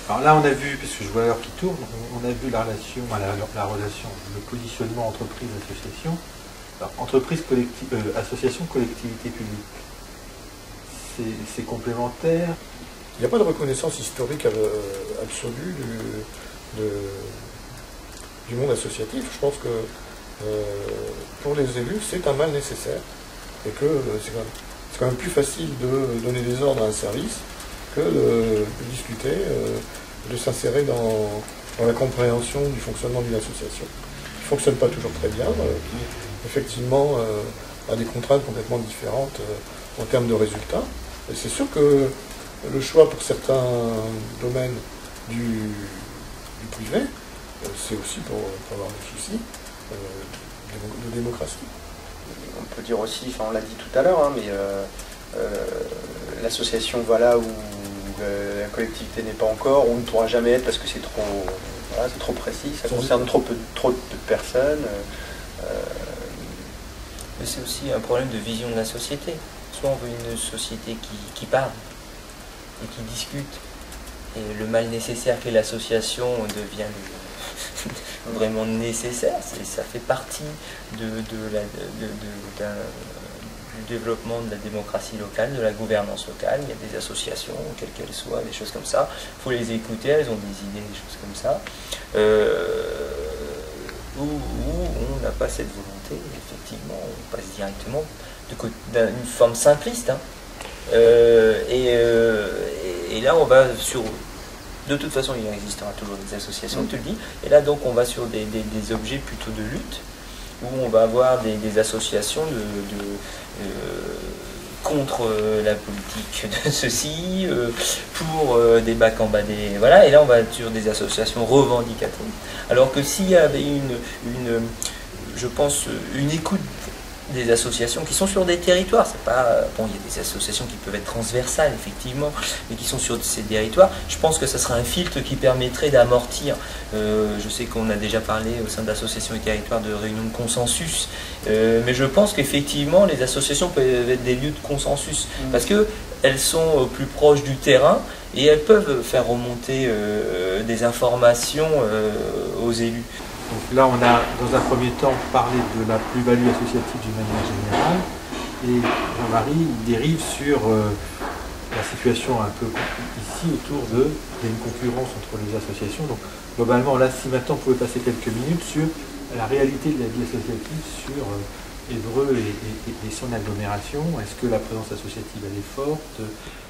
Alors là, on a vu, parce que je vois l'heure qui tourne, on a vu la relation, le positionnement entreprise-association. Alors, entreprise, association, collectivité publique. C'est complémentaire. Il n'y a pas de reconnaissance historique absolue du monde associatif. Je pense que pour les élus, c'est un mal nécessaire et que c'est quand même plus facile de donner des ordres à un service que de discuter, de s'insérer dans la compréhension du fonctionnement d'une association, qui ne fonctionne pas toujours très bien, qui effectivement a des contraintes complètement différentes en termes de résultats. Et c'est sûr que le choix pour certains domaines du privé, c'est aussi pour avoir des soucis de démocratie. On peut dire aussi, enfin on l'a dit tout à l'heure, hein, mais l'association va là où la collectivité n'est pas encore, ou ne pourra jamais être parce que c'est trop précis, ça concerne trop peu de personnes. Mais c'est aussi un problème de vision de la société. Soit on veut une société qui parle et qui discute, et le mal nécessaire qu'est l'association devient vraiment nécessaire, ça fait partie du développement de la démocratie locale, de la gouvernance locale. Il y a des associations, quelles qu'elles soient, des choses comme ça. Il faut les écouter, elles ont des idées, des choses comme ça. Où on n'a pas cette volonté, effectivement, on passe directement d'une forme simpliste. Hein. Et là, on va sur... De toute façon, il existera toujours des associations, tu le dis. Et là, donc, on va sur des objets plutôt de lutte, où on va avoir des associations contre la politique de ceci, pour des bacs en bas des... Voilà, et là, on va sur des associations revendicatrices. Alors que s'il y avait je pense, une écoute des associations qui sont sur des territoires, c'est pas... Bon, il y a des associations qui peuvent être transversales, effectivement, mais qui sont sur ces territoires. Je pense que ça serait un filtre qui permettrait d'amortir. Je sais qu'on a déjà parlé au sein d'associations et territoires de réunions de consensus, mais je pense qu'effectivement, les associations peuvent être des lieux de consensus, parce qu'elles sont plus proches du terrain, et elles peuvent faire remonter des informations aux élus. Donc là, on a, dans un premier temps, parlé de la plus-value associative d'une manière générale, et Jean-Marie dérive sur la situation un peu ici autour il y a une concurrence entre les associations. Donc globalement, là, si maintenant on pouvait passer quelques minutes sur la réalité de la vie associative sur Évreux et son agglomération, est-ce que la présence associative elle est forte?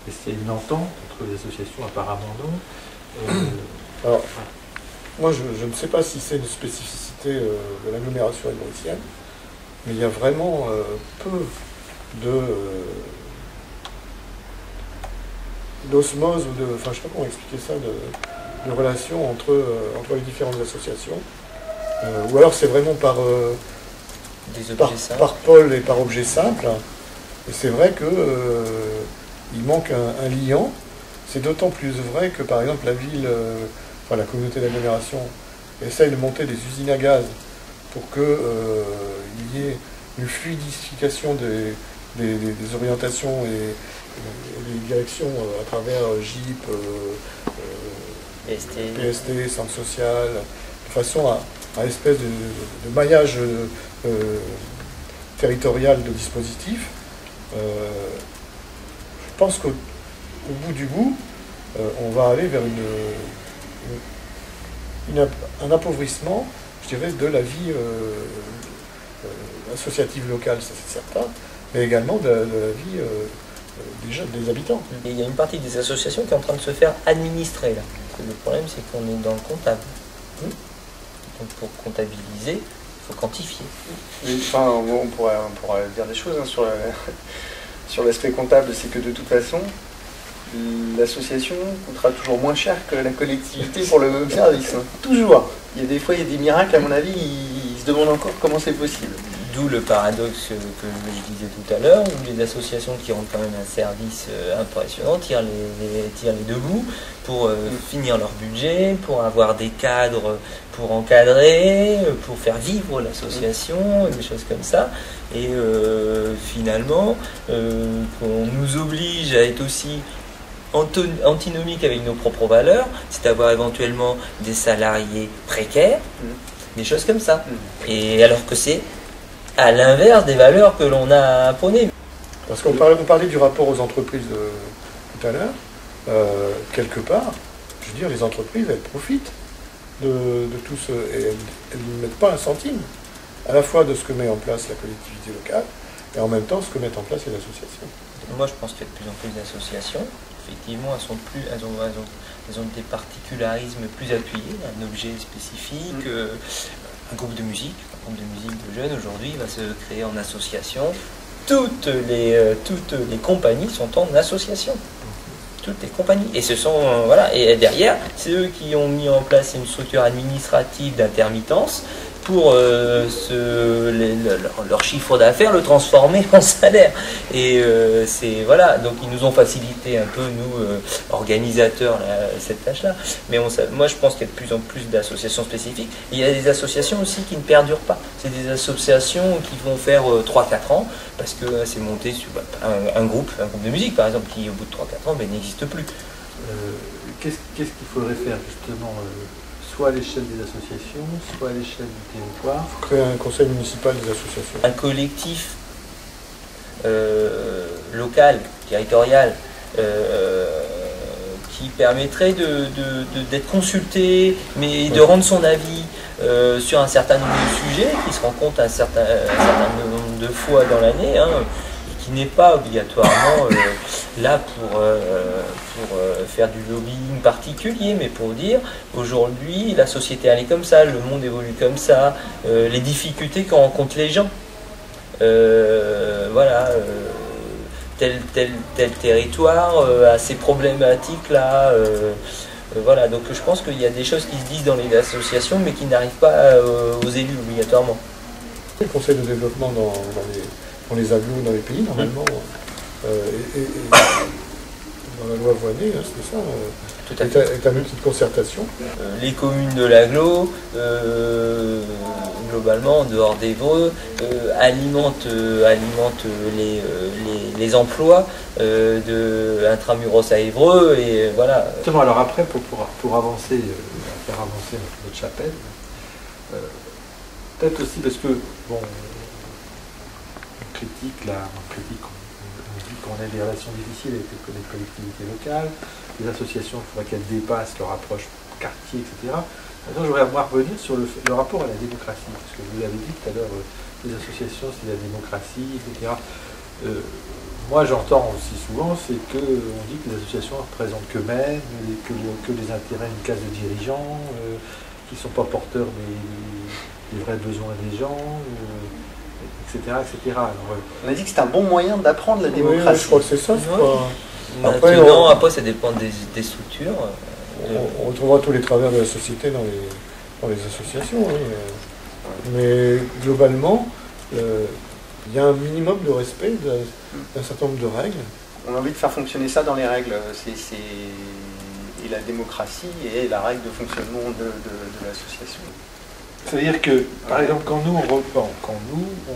Est-ce qu'il y a une entente entre les associations? Apparemment non. Alors, moi, je ne sais pas si c'est une spécificité de l'agglomération évreusienne, mais il y a vraiment peu d'osmose ou de... Enfin, je ne sais pas comment expliquer ça, de relation entre les différentes associations. Ou alors c'est vraiment par pôle et par objet simple. Et c'est vrai qu'il manque un liant. C'est d'autant plus vrai que, par exemple, la ville... la communauté d'agglomération essaye de monter des usines à gaz pour qu'il y ait une fluidification des orientations et des directions à travers GIP, PST, centre social, de façon à espèce de maillage territorial de dispositifs. Je pense qu'au bout du bout, on va aller vers un appauvrissement, je dirais, de la vie associative locale, ça c'est certain, mais également de la vie des habitants. Et il y a une partie des associations qui est en train de se faire administrer là. Le problème, c'est qu'on est dans le comptable. Donc pour comptabiliser, il faut quantifier. Enfin, on pourrait dire des choses hein, sur l'aspect comptable, c'est que de toute façon, l'association coûtera toujours moins cher que la collectivité pour le même service. Hein. Toujours. Il y a des fois, il y a des miracles, à mon avis, ils se demandent encore comment c'est possible. D'où le paradoxe que je disais tout à l'heure, où les associations qui rendent quand même un service impressionnant tirent les deux bouts pour finir leur budget, pour avoir des cadres pour encadrer, pour faire vivre l'association, des choses comme ça. Et finalement, qu'on nous oblige à être aussi antinomique avec nos propres valeurs, c'est d'avoir éventuellement des salariés précaires, des choses comme ça. Et alors que c'est à l'inverse des valeurs que l'on a prônées. Parce qu'on parlait du rapport aux entreprises tout à l'heure. Quelque part, je veux dire, les entreprises, elles profitent de tout ce... Et elles ne mettent pas un centime, à la fois de ce que met en place la collectivité locale, et en même temps ce que mettent en place les associations. Moi, je pense qu'il y a de plus en plus d'associations. Effectivement, elles ont des particularismes plus appuyés, un objet spécifique, un groupe de musique de jeunes aujourd'hui va se créer en association. Toutes les compagnies sont en association. Toutes les compagnies. Et ce sont, voilà, et derrière, c'est eux qui ont mis en place une structure administrative d'intermittence pour leur chiffre d'affaires le transformer en salaire. Et c'est voilà, donc ils nous ont facilité un peu, nous, organisateurs, cette tâche-là. Mais moi, je pense qu'il y a de plus en plus d'associations spécifiques. Et il y a des associations aussi qui ne perdurent pas. C'est des associations qui vont faire 3-4 ans, parce que c'est monté sur un groupe de musique, par exemple, qui, au bout de 3-4 ans, n'existe plus. Qu'est-ce qu'il faudrait faire, justement soit à l'échelle des associations, soit à l'échelle du territoire? Il faut créer un conseil municipal des associations. Un collectif local, territorial, qui permettrait d'être consulté, mais de rendre son avis sur un certain nombre de sujets, qui se rencontrent un certain nombre de fois dans l'année, qui n'est pas obligatoirement là pour faire du lobbying particulier, mais pour dire aujourd'hui la société elle est comme ça, le monde évolue comme ça, les difficultés qu'en rencontrent les gens. Voilà, tel territoire a ces problématiques là. Voilà, donc je pense qu'il y a des choses qui se disent dans les associations, mais qui n'arrivent pas aux élus obligatoirement. Le conseil de développement dans les agglos, dans les pays, normalement, et dans la loi Voynet, c'est ça, tout à fait. est un outil de concertation. Les communes de l'agglo, globalement, en dehors d'Évreux, alimentent les emplois intramuros à Évreux, et voilà. Justement, alors après, pour avancer, faire avancer notre chapelle, peut-être aussi parce que, bon, on dit qu'on a des relations difficiles avec les collectivités locales, les associations, il faudrait qu'elles dépassent leur approche quartier, etc. Maintenant, je voudrais revenir sur le rapport à la démocratie, parce que vous l'avez dit tout à l'heure, les associations, c'est la démocratie, etc. Moi, j'entends aussi souvent, c'est qu'on dit que les associations ne représentent qu'eux-mêmes, que les intérêts d'une classe de dirigeants, qui ne sont pas porteurs des vrais besoins des gens, etc. Alors, on a dit que c'était un bon moyen d'apprendre la démocratie. Oui, je crois que c'est ça. Après, ça dépend des structures. On retrouvera tous les travers de la société dans les associations. Mais globalement, il y a un minimum de respect d'un certain nombre de règles. On a envie de faire fonctionner ça dans les règles. Et la démocratie et la règle de fonctionnement de l'association. C'est-à-dire que, par exemple, quand nous, on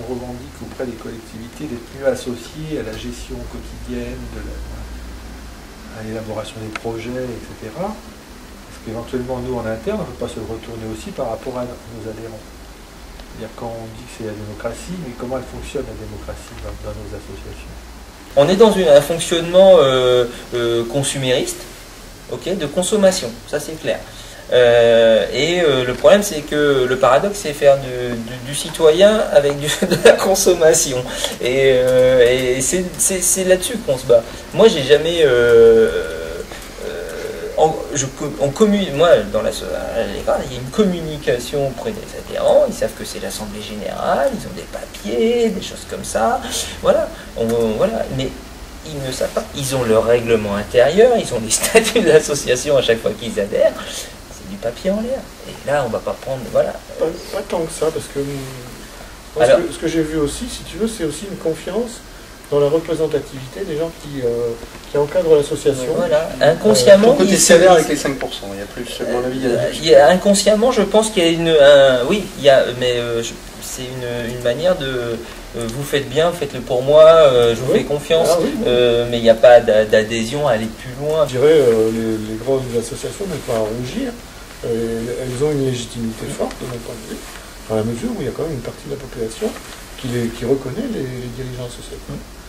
revendique auprès des collectivités d'être mieux associés à la gestion quotidienne, à l'élaboration des projets, etc., parce qu'éventuellement, nous, en interne, on ne peut pas se retourner aussi par rapport à nos adhérents. C'est-à-dire quand on dit que c'est la démocratie, mais comment elle fonctionne, la démocratie, dans nos associations? On est dans un fonctionnement consumériste, de consommation, ça c'est clair. Le problème, c'est que le paradoxe, c'est faire du citoyen avec de la consommation. Et c'est là-dessus qu'on se bat. Moi, j'ai jamais... moi, dans à l'école, il y a une communication auprès des adhérents. Ils savent que c'est l'Assemblée Générale, ils ont des papiers, des choses comme ça. Voilà. Mais ils ne savent pas. Ils ont leur règlement intérieur, ils ont les statuts de l'association à chaque fois qu'ils adhèrent. Du papier en l'air. Et là, on ne va pas prendre... Voilà. Pas tant que ça, parce que ce que j'ai vu aussi, si tu veux, c'est aussi une confiance dans la représentativité des gens qui encadrent l'association. Voilà. Inconsciemment... côté sévère avec les 5%, il y a plus, à mon avis... inconsciemment, je pense qu'il y a une... oui, il y a... Mais c'est une manière de vous faites bien, faites-le pour moi, je vous fais confiance, mais il n'y a pas d'adhésion à aller plus loin. Je dirais les grandes associations n'ont pas à rougir, elles ont une légitimité forte de mon point de vue, dans la mesure où il y a quand même une partie de la population qui reconnaît les dirigeants associatifs.